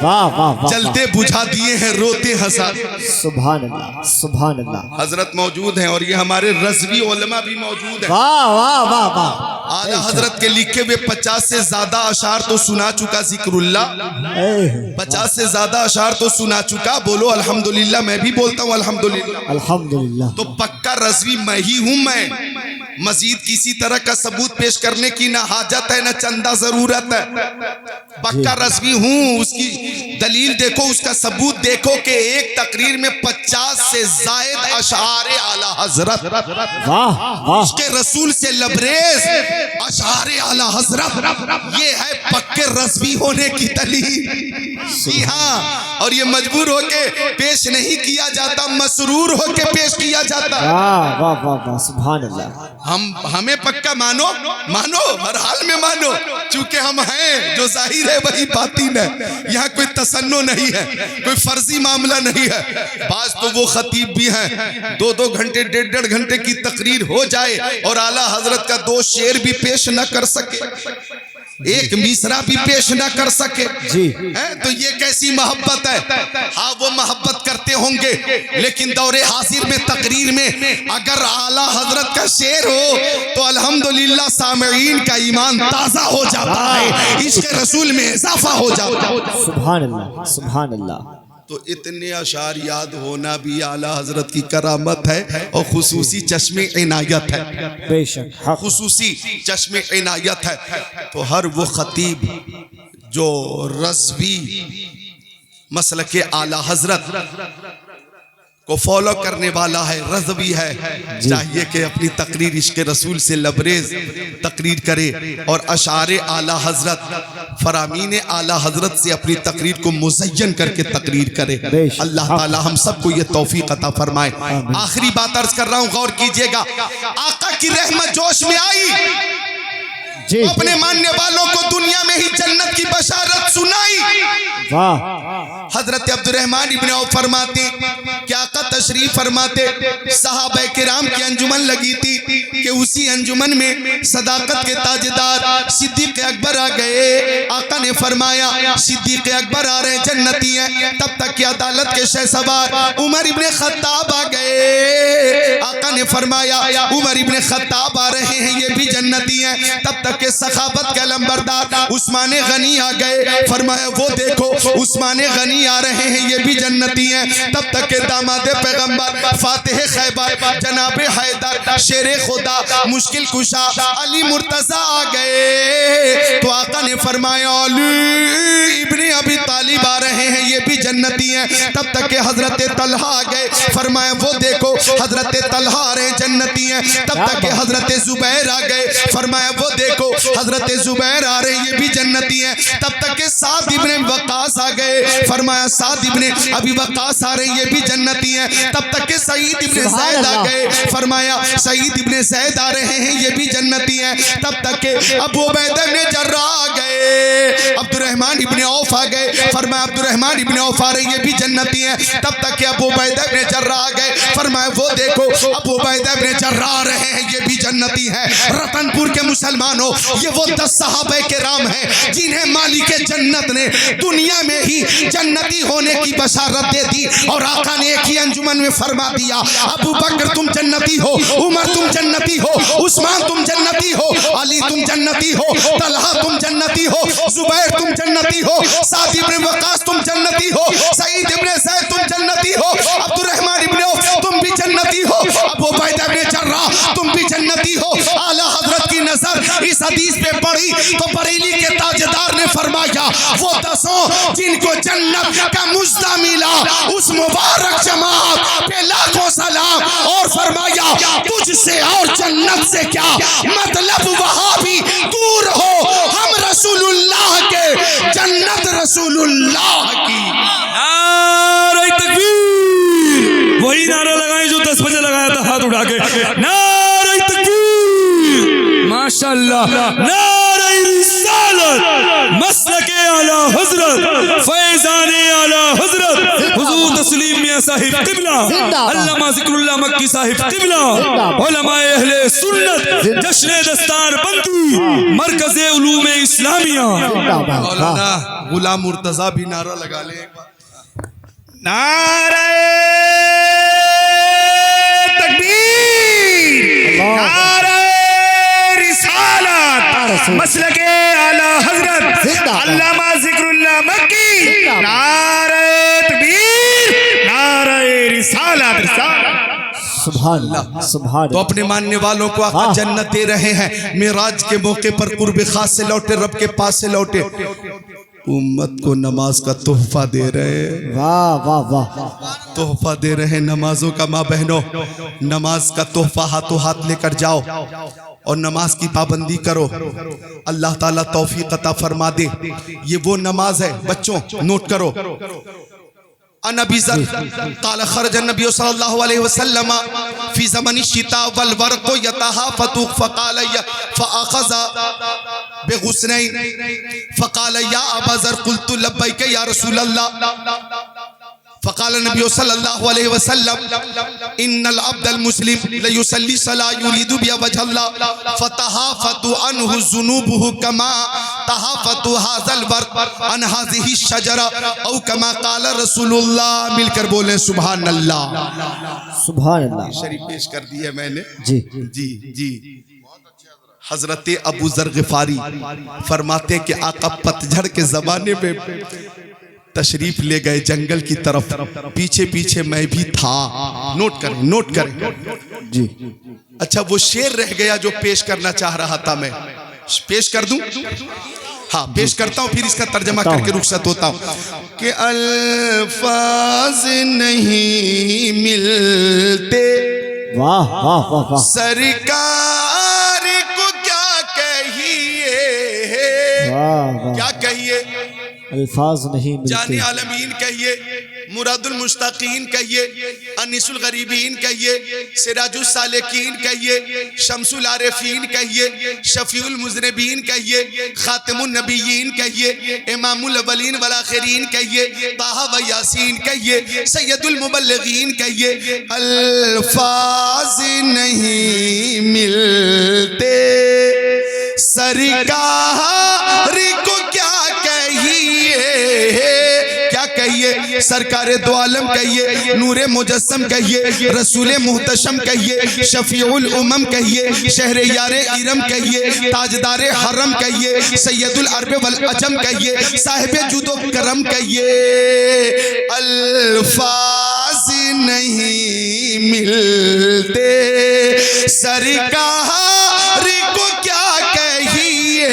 वाह वाह वाह, जलते बुझा दिए हैं रोते हंसा। सुभान अल्लाह, सुभान अल्लाह। हजरत मौजूद हैं और ये हमारे रज़वी उलमा भी मौजूद हैं। वाह वाह वाह वाह। आला हजरत के लिखे हुए 50 से ज्यादा अशार तो सुना चुका जिक्रुल्लाह, 50 से ज्यादा अशार तो सुना चुका। बोलो अल्हम्दुलिल्लाह। मैं भी बोलता हूँ अल्हम्दुलिल्लाह। अल्हम्दुलिल्लाह। तो पक्का रज़वी मैं ही हूँ। मैं मजीद किसी तरह का सबूत पेश करने की ना हाजत है, ना चंदा जरूरत है। पक्का रज़वी हूँ। उसकी दलील देखो, उसका सबूत देखो कि एक तकरीर में 50 से जायद अशारे आला हजरत, वाह वाह, उसके रसूल से लबरेज अशारे आला हजरत, ये है पक्के रज़वी होने की दलील। जी हाँ, और ये मजबूर होके पेश नहीं किया जाता, मसरूर होके पेश किया जाता। वाह वाह वाह वाह, सुभान अल्लाह। हमें पक्का मानो, मानो, हर हाल में मानो, चूंकि हम हैं, जो जाहिर है वही बातिन है। यहाँ कोई तसन्नो नहीं है, कोई फर्जी मामला नहीं है। बाज तो वो खतीब भी हैं 2-2 घंटे 1.5 घंटे की तकरीर हो जाए और आला हजरत का 2 शेर भी पेश न कर सके। एक मिसरा भी पेश ना कर सके जी। है तो ये कैसी मोहब्बत है। हाँ वो मोहब्बत करते होंगे, लेकिन दौरे हाजिर में तकरीर में अगर आला हजरत का शेर हो तो अल्हम्दुलिल्लाह सामईन का ईमान ताजा हो जाता है, इश्क रसूल में इजाफा हो जाता है। सुभान अल्लाह, सुभान अल्लाह। तो इतने अशार याद होना भी आला हजरत की करामत है और खुसूसी चश्मे इनायत है, बेशक हक। खुसूसी चश्मे इनायत है। तो हर वो खतीब जो रज़वी मसलके आला हजरत को फॉलो करने वाला है, रज़वी है, चाहिए कि अपनी तकरीर इश्क रसूल से लबरेज तकरीर करे और अशारे आला हजरत फरामीन आला हजरत से अपनी तकरीर को मुज़य्यन करके तकरीर करे। अल्लाह ताला हम सबको ये तौफीक अता फरमाए। आखिरी बात अर्ज कर रहा हूँ, गौर कीजिएगा। आका की रहमत जोश में आई, अपने मानने वालों को दुनिया में ही जन्नत की बशारत सुनाई। वाह। हजरत अब्दुर्रहमान इब्न औफ फरमाते कि आका तशरीफ फरमाते, सहाबा किराम की अंजुमन लगी थी कि उसी अंजुमन में सदाकत के ताजदार सिद्दीक अकबर आ गए। आका ने फरमाया सिद्दीक अकबर आ रहे जन्नती हैं। तब तक की अदालत के शहसवार उमर इब्न खत्ताब आ गए। आका ने फरमाया उमर इब्न खत्ताब आ रहे हैं, ये भी जन्नती हैं। तब तक के सखावत के अलमबरदार उस्मान गनी आ गए। फरमाया वो देखो उस्मान गनी आ रहे हैं, ये भी जन्नती हैं। तब तक के दामाद पैगंबर फातिह खैबर जनाब हैदर शेर खुदा मुश्किल कुशा अली मुर्तजा आ गए। तो आका ने फरमाया अली इब्ने अबी तालिब आ रहे हैं, ये भी जन्नती हैं। तब तक के हजरत तलहा आ गए। फरमाया वो देखो हजरत तलहा आ रहे हैं, जन्नती हैं। तब तक के हजरत जुबैर आ गए। फरमाया वो देखो हजरत जुबैर आ रहे हैं, ये भी जन्नती हैं। तब तक के साद इब्ने वक्कास आ गए। फरमाया साद इब्ने अबी वक्कास आ रहे हैं, ये भी जन्नती हैं। तब तक के सईद इब्ने ज़ैद आ गए। फरमाया सईद इब्ने ज़ैद आ रहे हैं, ये भी जन्नती हैं। तब तक के अबू उबैदा इब्ने जर्राह आ गए। अब्दुर्रहमान इब्ने औफ आ गए। फरमाया अब्दुर्रहमान इब्ने औफ आ रहे हैं, ये भी जन्नती हैं। तब तक के अबू उबैदा इब्ने जर्राह आ गए। फरमाया वो देखो अबू उबैदा इब्ने जर्राह आ रहे हैं, ये भी जन्नती हैं। रतनपुर के मुसलमानों, ये वो 10 सहाबा किराम हैं जिन्हें मालिक जन्नत ने दुनिया में ही जन्नती होने की बशारत दे दी। और आका ने एक ही अंजुमन में फरमा दिया, अबू बकर तुम जन्नती हो, उमर तुम जन्नती हो, उस्मान तुम जन्नती हो, अली तुम जन्नती हो, तलहा तुम जन्नती हो, जुबैर तुम जन्नती हो, साद इब्ने वक्कास तुम जन्नती हो, सईद इब्ने ज़ैद तुम जन्नती हो, अब्दुर्रहमान इब्ने औफ तुम भी जन्नती हो, अबू उबैदा इब्ने जर्राह तुम भी जन्नती हो। आला हजरत की नजर इस हदीस पे पड़ी तो बरेली के ताजदार ने फरमाया वो 10 जिनको जन्नत का मुज्जा मिला, उस मुबारक जमात पे लाखों सलाम। और फरमाया तुझसे और जन्नत से क्या मतलब, वहां भी दूर हो, हम रसूलुल्लाह के, जन्नत रसूलुल्लाह की। नारे तकबीर, वही नारा लगाए जो 10 बजे लगाया था हाथ उठा के। नारे तकबीर, माशाअल्लाह। नारे रिसालत, मसलके आला हजरत, फैज़ाने आला हजरत, हुजूर तस्लीम मियां साहिब क़िबला, अल्लामा ज़िक्रुल्लाह मक्की साहिब क़िबला, उलमाए अहले सुन्नत, जश्न दस्तार बंदी, मरकज़े उलूम इस्लामिया। मौलाना गुलाम मुर्तजा भी नारा लगा ले एक बार। नारे तकबीर, नारे रिसालत, मसलके आला हजरत, अल्लामा ज़िक्रुल्लाह मक्की। नारे तकबीर, नारे रिसालत। सुभान अल्लाह, सुभान। तो अपने मानने वालों को आका जन्नत दे रहे हैं। मेराज के मौके पर कुर्ब खास से लौटे, रब के पास से लौटे, उम्मत को नमाज का तोहफा दे रहे हैं। वाह वाह वाह। तोहफा दे रहे हैं नमाजों का। माँ बहनों, नमाज का तोहफा हाथों हाथ लेकर जाओ और नमाज की पाबंदी करो। अल्लाह ताला तौफीक अता फरमा दे। ये वो नमाज है बच्चों, नोट करो। नबी क़ाल खरज नबी सल्लल्लाहु अलैहि वसल्लम फी ज़मन शिता वल वर्क़ यतहाफ़तु फ़क़ाल फ़अख़ज़ बिग़ुस्नैन फ़क़ाल या अबा ज़र क़ुल्तु लब्बैक या रसूल अल्लाह। फ़क़ाल नबी सल्लल्लाहु अलैहि वसल्लम इन्नल अब्दल मुस्लिम लयुसल्ली सला युरीदु बिहा वजहल्लाह फ़तहाफ़तु अन्हु ज़ुनूबुहु कमा तहाफतु हाज़ल वर्क़ अन हाज़िही शजरा औ कमा क़ाल रसूलुल्लाह। मिलकर बोले सुभान अल्लाह। सुभान अल्लाह। शरीफ पेश कर दी है मैंने। जी जी जी। हजरत अबू ज़र ग़िफ़ारी फरमाते हैं कि आका पतझड़ के ज़माने में तशरीफ ले गए जंगल की तरफ, पीछे पीछे मैं भी था। नोट करें, नोट करें जी। अच्छा, वो शेर रह गया जो पेश करना चाह रहा था, मैं पेश कर दूं? हाँ, पेश करता हूँ, फिर इसका तर्जमा करके रुखसत होता हूँ कि अल्फाज नहीं मिलते वाह वाह वाह वाह। सरकार को क्या कहिए, वाह वाह। क्या कहिए? अल्फाज नहीं जाने मिलते। आलमीन कहिए, मुरादुल मुश्ताकीन कहिए, अनीसुल गरीबीन कहिए, सिराजुल सालिकीन कहिए, शम्सुल आरिफीन कहिए, शफीउल मुज़निबीन कहिए, खातिमुन नबिय्यीन कहिए, इमामुल अव्वलीन वल आखिरीन कहिए, ताहा व यासीन कहिए, सैयदुल मुबल्लिगीन कहिए। अल्फाज नहीं मिलते सरकार को क्या कहिए, क्या कहिए? सरकारे दो आलम कहिए, नूरे मुजस्सम कहिए, रसूले मुहतशम कहिए, शफीउल उमम कहिए, शहरे यारे इरम कहिए, ताजदारे हरम कहिए, सैयदुल अरब वल अजम कहिए, साहिबे जुदो करम कहिए। अल्फाज नहीं मिलते सरकार को क्या कहिए,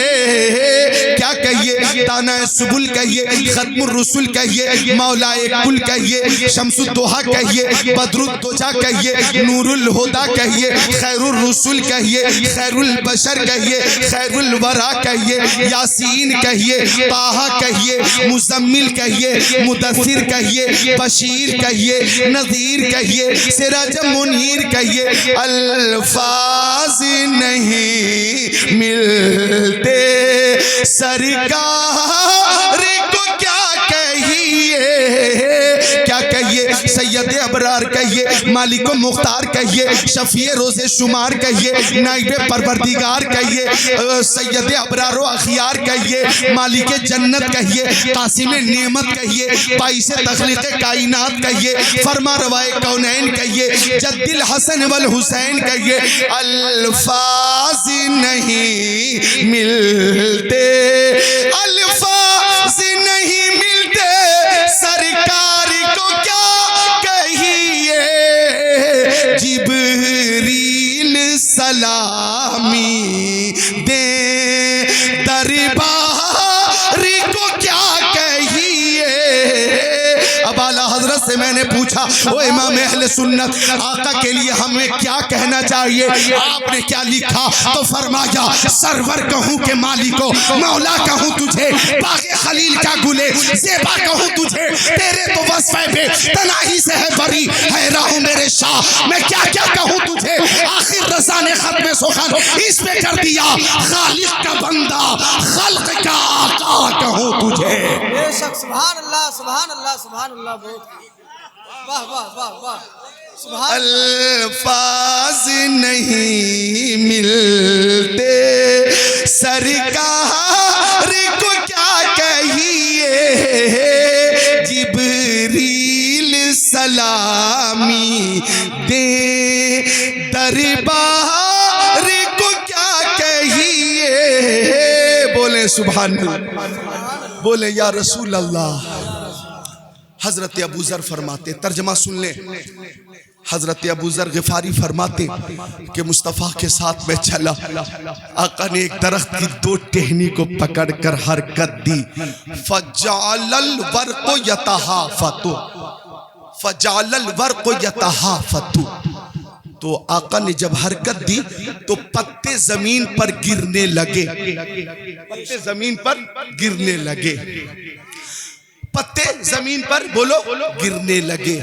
क्या कहिए? ताना सुबुल कहिए, खत्मुर रसूल कहिए, मौलाए कुल कहिए, शम्सुद्दोहा कहिए, बदरुद्दोजा कहिए, नूरुल हुदा कहिए, खैरुर रसूल कहिए, खैरुल बशर कहिए, खैरुल वरा कहिए, यासीन कहिए, ताहा कहिए, मुज़म्मिल कहिए, मुदस्सिर कहिए, बशीर कहिए, नज़ीर कहिए, सिराज मुनीर कहिए। अल्फाज नहीं मिलते सरकार को क्या कहिए, क्या कहिए? सैयद अबरार कहिए, मालिको मुख्तार कहिए, शफी रोज़े शुमार कहिए, नाइबे परवरदिगार कहिए, सैयद अबरार व अखियार कहिए, मालिक जन्नत कहिए, कासिम नेमत कहिए, बाइस तख्लीक़ कायनात कहिए, फरमा रवाए कौनैन कहिए, जद्दिल हसन वल हुसैन कहिए। अल्फाज नहीं मिलते, अल्फाज नहीं मिलते सरकार को क्या कहिए। जिब्रील सलामी दे दरबार को क्या कहिए। अब आला हजरत से मैंने पूछा, ओ इमाम अहले सुन्नत, आका के लिए हमें क्या कहना चाहिए? आपने क्या लिखा? तो फरमाया, सरवर कहूँ के मालिको, मौला कहूँ तुझे, बागे खलील का गुले, ज़ेबा कहूँ तुझे, तेरे तो वस्फ़े पे तनाही से है बरी, हैरान हूँ मेरे शाह, मैं क्या क्या कहूँ तुझे। आखिर रज़ा ने खत्म सुखन इस पे कर दिया, खालिक का बंदा, खल्क का आका कहूँ तुझे। बेशक सुभान अल्लाह, सुभान अल्लाह, सुभान अल्लाह। बहुत वाह वाह वाह वाह। सुभान अल्फाज नहीं मिलते सरकार को क्या कहिए। जिब्रील सलामी दे दरबार को क्या कहिए। बोले सुभान अल्लाह, बोले या रसूल अल्लाह। हजरत अबू ज़र फरमाते, तर्जमा सुन ले, हजरत अबू ज़र ग़िफ़ारी फरमाते कि मुस्तफ़ा के साथ में चला, आका ने एक दरख्त की दो टहनी को पकड़कर हरकत दी, फ़जालल वर्क़ु यतहाफ़तु, फ़जालल वर्क़ु यतहाफ़तु। तो आका ने जब हरकत दी तो पत्ते जमीन पर गिरने लगे, पत्ते जमीन पर गिरने लगे, पत्ते जमीन पर बोलो गिरने लगे।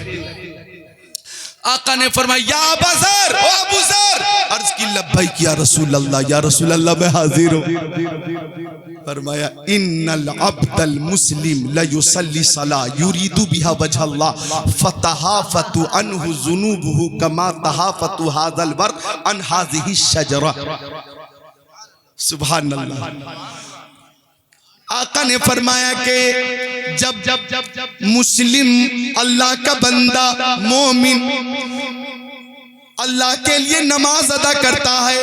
आका ने फरमाया, या अबू ज़र, ओ अबू ज़र। अर्ज़ की लब्बैक या रसूल अल्लाह, या रसूल अल्लाह मैं हाजिर हूँ। फरमाया, इन्नल अब्दल मुस्लिम ला युसल्ली सला युरीदु बिहा वजहल्लाह फतहाफतु अन्हु ज़ुनूबुहु कमा तहाफतु हाज़ल वर्क़ अन हाज़िही शजरा। सुभान अल्लाह। आका ने फरमाया कि जब मुस्लिम अल्लाह का बंदा मोमिन अल्लाह के लिए नमाज अदा करता है,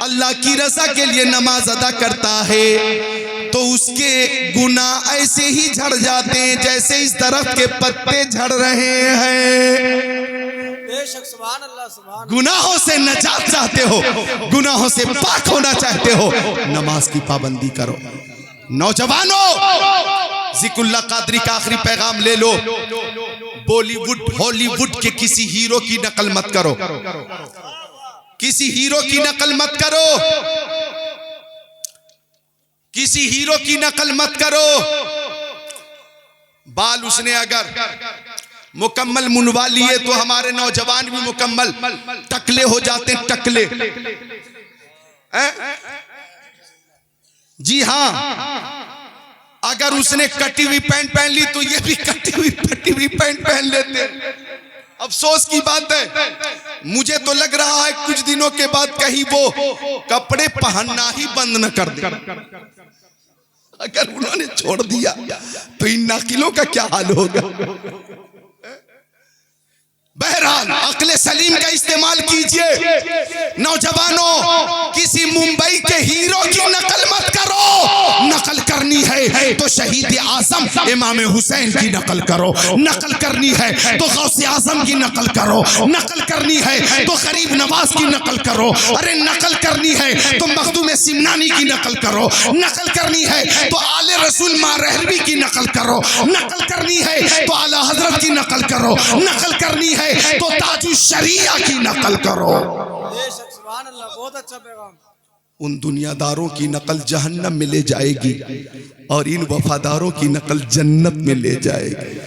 अल्लाह की रज़ा के लिए नमाज अदा करता है, तो उसके गुनाह ऐसे ही झड़ जाते हैं जैसे इस दरख्त के पत्ते झड़ रहे हैं। बेशक सुभान अल्लाह सुभान गुनाहों से नजात चाहते हो, गुनाहों से पाक होना चाहते हो, नमाज की पाबंदी करो। नौजवानों, ज़िक्रुल्लाह कादरी का आखिरी पैगाम ले लो, बॉलीवुड हॉलीवुड के किसी हीरो की नकल मत करो, किसी हीरो की नकल मत करो, किसी हीरो की नकल मत करो। बाल उसने अगर मुकम्मल मुनवा लिए तो हमारे नौजवान भी मुकम्मल टकले हो जाते, टकले। जी हाँ, अगर उसने कटी हुई पैंट पहन ली तो ये भी कटी हुई पैंट पहन लेते। अफसोस की बात है, मुझे तो लग रहा है कुछ दिनों के बाद कहीं वो कपड़े पहनना ही बंद न कर दे। अगर उन्होंने छोड़ दिया तो इन नाकिलों का क्या हाल होगा। बहरहाल अक्ल सलीम का इस्तेमाल कीजिए। नौजवानों, किसी मुंबई के हीरो की नकल मत करो। नकल करनी है तो शहीद आजम इमाम हुसैन की नकल करो, नकल करनी है तो गौसे आजम की नकल करो, नकल करनी है तो गरीब नवाज की नकल करो, अरे नकल करनी है तो मखदूम सिमनानी की नकल करो, नकल करनी है तो आले रसूल मारहलवी की नकल करो, नकल करनी है तो आला हजरत की नकल करो, नकल करनी है तो ताजु शरिया की नकल करो। बेशक सुभान अल्लाह, बहुत अच्छा पैगाम। उन दुनियादारों की नकल जहन्नम में ले जाएगी और इन वफादारों की नकल जन्नत में ले जाएगी।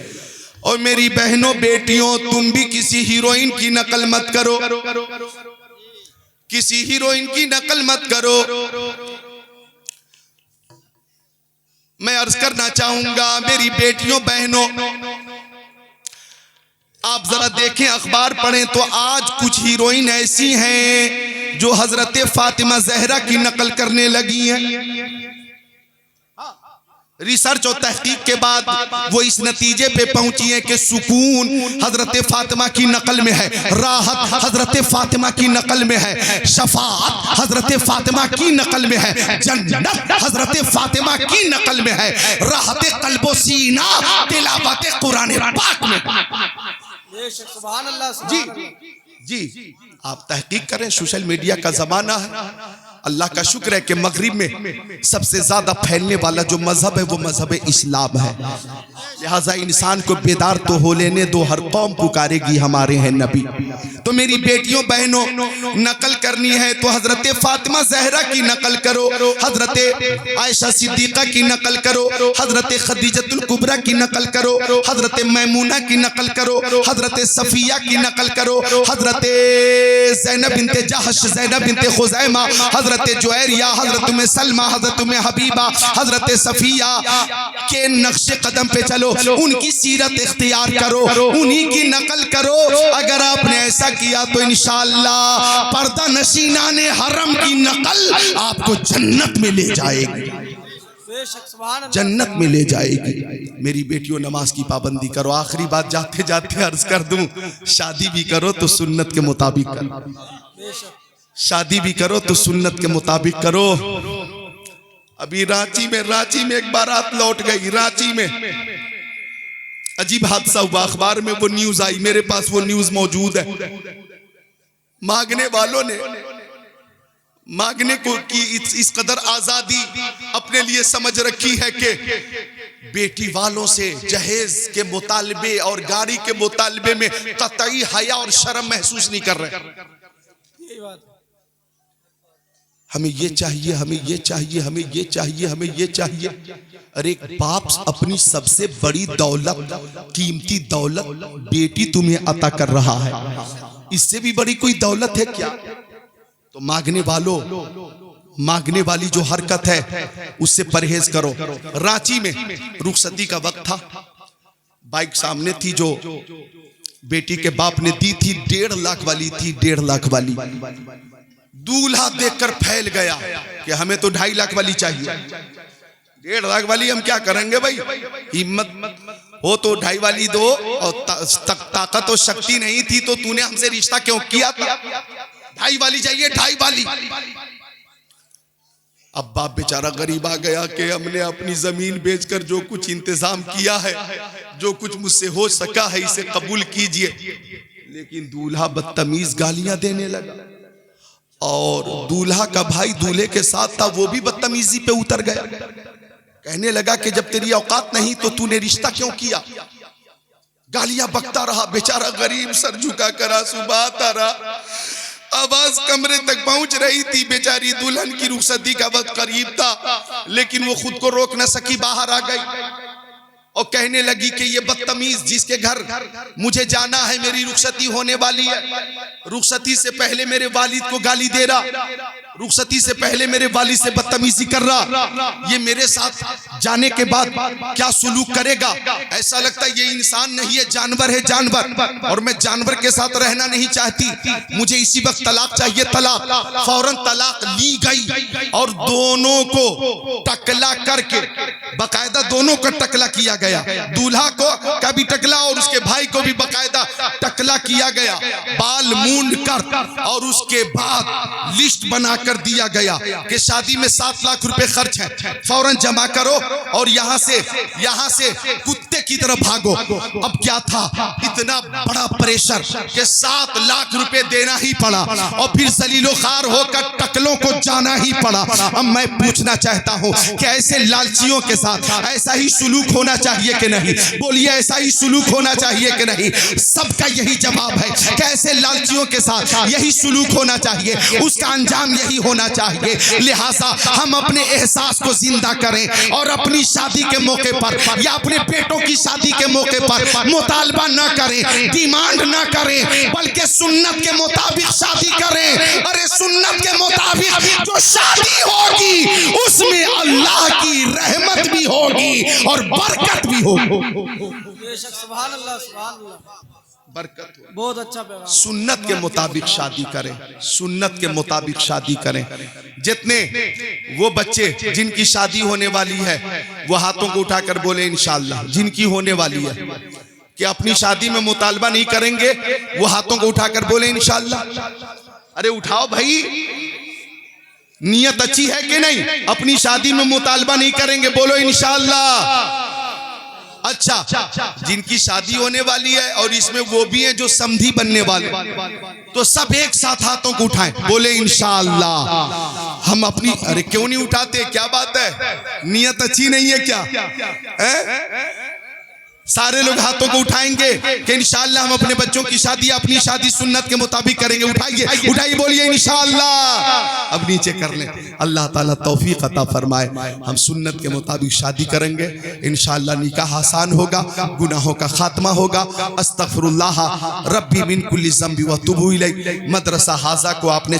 और मेरी बहनों बेटियों, तुम भी किसी हीरोइन की नकल मत करो, किसी हीरोइन की नकल मत करो। मैं अर्ज करना चाहूंगा मेरी बेटियों बहनों, आप जरा देखें, अखबार पढ़ें तो आज कुछ हीरोइन ऐसी हैं जो हजरत फातिमा जहरा की नकल करने लगी हैं। रिसर्च और तहकीक के बाद वो इस नतीजे पे पहुंची है कि सुकून हजरत फातिमा की नकल में है, राहत हजरत फातिमा की नकल में है, शफाअत हजरत फातिमा की नकल में है, जन्नत हजरत फातिमा की नकल में है, राहत कल्बो सीना तिलावत कुरान पाक में। बेशक सुभान अल्लाह सुभान अल्लाह। जी आप तहकीक करें, सोशल मीडिया का जमाना है। अल्लाह का शुक्र है कि मगरिब में सबसे ज्यादा फैलने वाला जो मजहब है वो मजहब इस्लाम है। लिहाजा इंसान को बेदार तो हो लेने दो, हर कौम पुकारेगी हमारे हैं नबी। तो मेरी बेटियों बहनों, नकल करनी है तो हजरत फातिमा जहरा की नकल करो, हजरत आयशा सिद्दीका की नकल करो, हजरत खदीजतुल कुबरा की नकल करो, हजरत मैमूना की नकल करो, हजरत सफिया की नकल करो, हजरत ज़ैनब बिनते जहश, ज़ैनब बिनते खुज़ैमा, हजरत जुवैरिया, हजरत उम्मे सलमा, हजरत उम्मे हबीबा, हजरत सफिया के नक्शे कदम पे चलो, उनकी सीरत इख्तियार करो, उन्हीं की नकल करो। अगर आपने ऐसा किया तो इंशाअल्लाह पर्दा नशीना ने हरम की नकल आपको जन्नत में ले जाएगी, बेशक सुभान अल्लाह। जन्नत में ले जाएगी। मेरी बेटियों, नमाज की पाबंदी करो। आखिरी बात जाते जाते अर्ज कर दूं, शादी भी करो तो सुन्नत के मुताबिक करो, बेशक शादी भी करो तो सुन्नत के मुताबिक करो। अभी रांची में एक बारात लौट गई। रांची में अजीब हादसा हुआ, अखबार में वो न्यूज आई, मेरे पास वो न्यूज मौजूद है। मांगने वालों ने मांगने को की इस कदर आजादी अपने लिए समझ रखी है कि बेटी वालों से जहेज के मुतालबे और गाड़ी के मुतालबे में कतई हया और शर्म महसूस नहीं कर रहे। यही बात है। हमें ये चाहिए, हमें ये चाहिए, हमें ये चाहिए, हमें ये चाहिए। अरे एक बाप अपनी सबसे बड़ी दौलत, कीमती दौलत बेटी तुम्हें अता कर रहा है, इससे भी बड़ी कोई दौलत है क्या? तो मांगने वालों, मांगने वाली जो हरकत है उससे परहेज करो। रांची में रुखसती का वक्त था, बाइक सामने थी जो बेटी के बाप ने दी थी, 1.5 लाख वाली थी, 1.5 लाख वाली। दूल्हा देखकर फैल गया कि हमें तो 2.5 लाख वाली चाहिए। 1.5 लाख वाली हम क्या करेंगे भाई? हिम्मत हो तो 2.5 वाली दो, और ताकत और शक्ति नहीं थी तो तूने हमसे रिश्ता क्यों किया था? 2.5 वाली चाहिए, 2.5 वाली। अब बाप बेचारा गरीब आ गया कि हमने अपनी जमीन बेचकर जो कुछ इंतजाम किया है, जो कुछ मुझसे हो सका है, इसे कबूल कीजिए। लेकिन दूल्हा बदतमीज गालियां देने लगा, और दूल्हा का भाई दूल्हे के साथ था, वो भी बदतमीजी पे उतर गया। कहने लगा कि जब तेरी औकात नहीं तो तूने रिश्ता क्यों किया? गालियां बकता रहा। बेचारा गरीब सर झुका कर आंसू बहाता रहा। आवाज कमरे तक पहुंच रही थी। बेचारी दुल्हन की रुखसती का वक्त करीब था, लेकिन वो खुद को रोक न सकी, बाहर आ गई और कहने लगी कि ये बदतमीज जिसके घर मुझे जाना है, मेरी रुखसती होने वाली है, रुखसती से पहले मेरे वालिद को गाली दे रहा, रुखसती से पहले मेरे वालिद से बदतमीजी कर रहा, ये मेरे साथ जाने के बाद क्या सुलूक करेगा? ऐसा लगता है ये इंसान नहीं है, जानवर है, जानवर, और मैं जानवर के साथ रहना नहीं चाहती, मुझे इसी वक्त तलाक चाहिए। तलाक, फौरन तलाक ली गई और दोनों को टकला करके, बाकायदा दोनों का टकला किया गया, दूल्हा को भी टकला और उसके भाई को भी बाकायदा टकला किया गया, बाल मूंड कर, और उसके बाद लिस्ट बना कर दिया गया कि शादी में 7 लाख रुपए खर्च है, फौरन जमा करो और यहाँ से कुत्ते की तरफ भागो। अब क्या था, इतना बड़ा प्रेशर कि 7 लाख रुपए देना ही पड़ा और फिर जलीलो खार होकर टकलों को जाना ही पड़ा। अब मैं पूछना चाहता हूँ कि ऐसे लालचियों के साथ ऐसा ही सुलूक होना चाहिए कि नहीं? बोलिए, ऐसा ही सुलूक होना चाहिए कि नहीं? सबका यही जवाब है कि ऐसे लालचियों के साथ यही सुलूक होना चाहिए, उसका अंजाम यही होना चाहिए। लिहाजा हम अपने एहसास को जिंदा करें और अपनी शादी के मौके पर या अपने बेटों की शादी के मौके पर मुतालबा न करें, डिमांड न करें, बल्कि सुन्नत के मुताबिक शादी करें। अरे सुन्नत के मुताबिक जो शादी होगी उसमें अल्लाह की रहमत भी होगी और बरकत भी होगी। बेशक, सुभान अल्लाह, सुभान अल्लाह, बरकत हो। बहुत अच्छा पैगाम। सुन्नत के मुताबिक शादी करें, सुन्नत के मुताबिक शादी करें। जितने वो बच्चे जिनकी शादी होने वाली है वो हाथों को उठाकर बोले इंशाअल्लाह। जिनकी होने वाली है कि अपनी शादी में मुतालबा नहीं करेंगे, वो हाथों को उठाकर बोले इंशाअल्लाह। अरे उठाओ भाई, नियत अच्छी है कि नहीं? अपनी शादी में मुतालबा नहीं करेंगे, बोलो इंशाअल्लाह। अच्छा, जिनकी शादी होने वाली है और इसमें वो भी है जो समधी बनने वाले, तो सब एक साथ हाथों को उठाएं, बोले इंशाअल्लाह। हम अपनी, अरे क्यों नहीं उठाते? क्या बात है, नियत अच्छी नहीं है क्या? सारे लोग हाथों को उठाएंगे कि इंशाअल्लाह हम अपने बच्चों की शादी, अपनी शादी सुन्नत के मुताबिक करेंगे। उठाइए, उठाइए, बोलिए इंशाअल्लाह। अब नीचे कर लें। अल्लाह ताला तौफीक अता फरमाए, हम सुन्नत के मुताबिक शादी करेंगे इंशाअल्लाह। निकाह आसान होगा, गुनाहों का खात्मा होगा। अस्तगफिरुल्लाह रब्बी मिन कुल्ली ज़ंबि व तुबू इलैह। मदरसा हाजा को आपने